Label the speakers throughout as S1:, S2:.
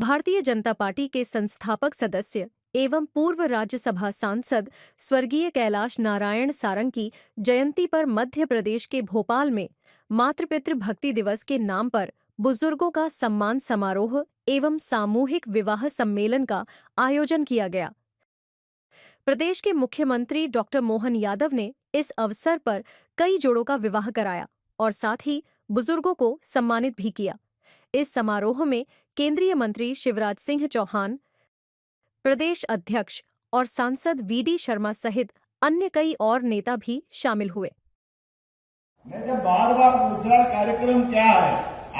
S1: Bharatiya Janata party के संस्थापक सदस्य एवं पूर्व राज्यसभा सांसद स्वर्गीय कैलाश नारायण सारंग की जयंती पर मध्य प्रदेश के भोपाल में मातृपितृ भक्ति दिवस के नाम पर बुजुर्गों का सम्मान समारोह एवं सामूहिक विवाह सम्मेलन का आयोजन किया गया। प्रदेश के मुख्यमंत्री डॉक्टर मोहन यादव ने इस अवसर पर कई जोड़ों का विवाह कराया और साथ ही बुजुर्गों को सम्मानित भी किया। इस समारोह में केंद्रीय मंत्री शिवराज सिंह चौहान, प्रदेश अध्यक्ष और सांसद वीडी शर्मा सहित अन्य कई और नेता भी शामिल हुए।
S2: मैं जब बार बार पूछ रहा कार्यक्रम क्या है,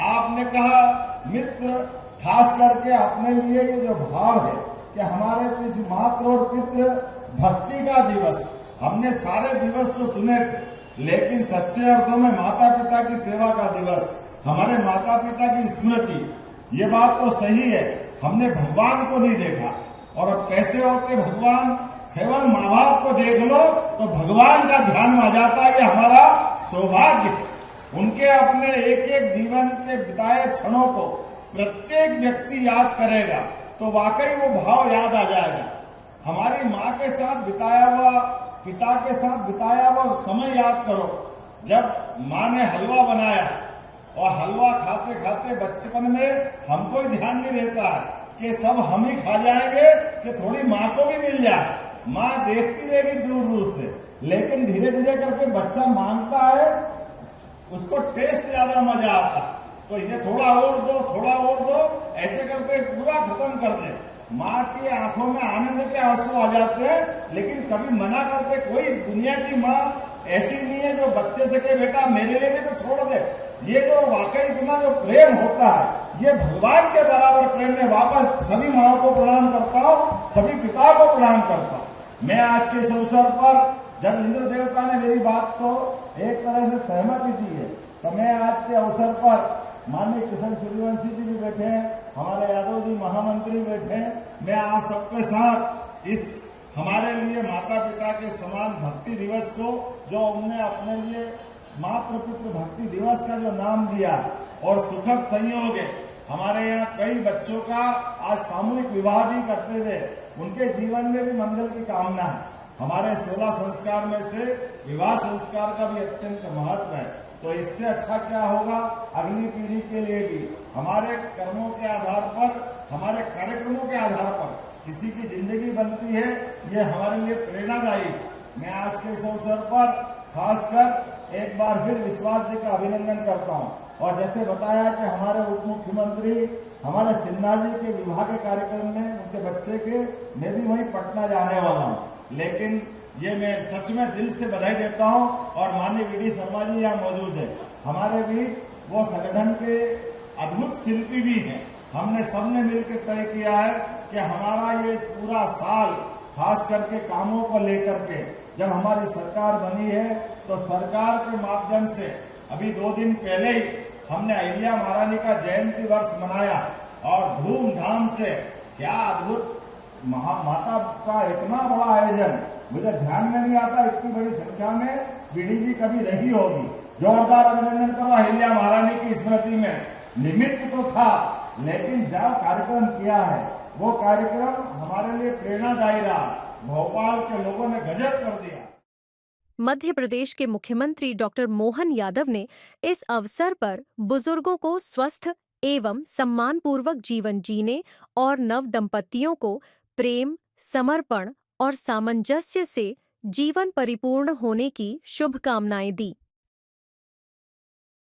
S2: आपने कहा मित्र, खास करके अपने लिए ये जो भाव है कि हमारे इस मातृ और पितृ भक्ति का दिवस, हमने सारे दिवस तो सुने थे, लेकिन सच्चे अर्थों में माता पिता की सेवा का दिवस, हमारे माता पिता की स्मृति, ये बात तो सही है। हमने भगवान को नहीं देखा, और अब कैसे होते भगवान, केवल माँ बाप को देख लो तो भगवान का ध्यान आ जाता है। ये हमारा सौभाग्य है। उनके अपने एक एक जीवन के बिताए क्षणों को प्रत्येक व्यक्ति याद करेगा तो वाकई वो भाव याद आ जाएगा। हमारी माँ के साथ बिताया हुआ, पिता के साथ बिताया हुआ समय याद करो, जब माँ ने हलवा बनाया और हलवा खाते खाते बचपन में हमको ही ध्यान नहीं रहता है कि सब हम ही खा जाएंगे कि थोड़ी माँ को भी मिल जाए। माँ देखती रहेगी दूर दूर से, लेकिन धीरे धीरे करके बच्चा मांगता है, उसको टेस्ट ज्यादा मजा आता, तो ये थोड़ा और दो, थोड़ा और दो, ऐसे करके पूरा खत्म कर दे। माँ की आंखों में आनंद के आंसू आ जाते हैं, लेकिन कभी मना करके कोई दुनिया की माँ ऐसी नहीं है जो बच्चे से कहे बेटा मेरे लिए भी तो छोड़ दे। ये जो वाकई इतना जो प्रेम होता है, ये भगवान के बराबर प्रेम में वापस सभी माओ को प्रणाम करता हूँ, सभी पिता को प्रणाम करता हूँ। मैं आज के इस अवसर पर, जब इंद्र देवता ने मेरी बात को एक तरह से सहमति दी है, तो मैं आज के अवसर पर, माननीय किशन सूर्यवंशी जी भी बैठे हैं, हमारे यादव जी महामंत्री बैठे हैं, मैं आप सबके साथ इस हमारे लिए माता पिता के समान भक्ति दिवस को, जो उनने अपने लिए मातृ पितृ भक्ति दिवस का जो नाम दिया, और सुखद संयोग है, हमारे यहाँ कई बच्चों का आज सामूहिक विवाह भी करते थे, उनके जीवन में भी मंगल की कामना है। हमारे 16 संस्कार में से विवाह संस्कार का भी अत्यंत महत्व है, तो इससे अच्छा क्या होगा अगली पीढ़ी के लिए भी। हमारे कर्मों के आधार पर, हमारे कार्यक्रमों के आधार पर किसी की जिंदगी बनती है, ये हमारे लिए प्रेरणादायी। मैं आज के इस अवसर पर खासकर एक बार फिर विश्वास जी का अभिनंदन करता हूं, और जैसे बताया कि हमारे उप मुख्यमंत्री हमारे सिन्हा जी के विवाह के कार्यक्रम में उनके बच्चे के, मैं भी वहीं पटना जाने वाला हूं, लेकिन ये मैं सच में दिल से बधाई देता हूं। और माननीय वीडी शर्मा जी यहाँ मौजूद है हमारे बीच, वो संगठन के अद्भुत शिल्पी भी हैं। हमने सबने मिलकर तय किया है कि हमारा ये पूरा साल, खास करके कामों को लेकर के, जब हमारी सरकार बनी है तो सरकार के माध्यम से अभी 2 दिन पहले ही हमने अहिल्या महारानी का जयंती वर्ष मनाया, और धूमधाम से, क्या अद्भुत माता का इतना बड़ा आयोजन, मुझे ध्यान में नहीं आता इतनी बड़ी संख्या में वीडी जी कभी रही होगी। जोरदार अभिनंदन करो अहिल्या महारानी की स्मृति में। निमित्त तो था, लेकिन जो कार्यक्रम किया है वो कार्यक्रम हमारे लिए प्रेरणादायी रहा। भोपाल के लोगों ने गजब कर दिया।
S1: मध्य प्रदेश के मुख्यमंत्री डॉक्टर मोहन यादव ने इस अवसर पर बुजुर्गों को स्वस्थ एवं सम्मानपूर्वक जीवन जीने और नव दंपतियों को प्रेम, समर्पण और सामंजस्य से जीवन परिपूर्ण होने की शुभकामनाएं दी।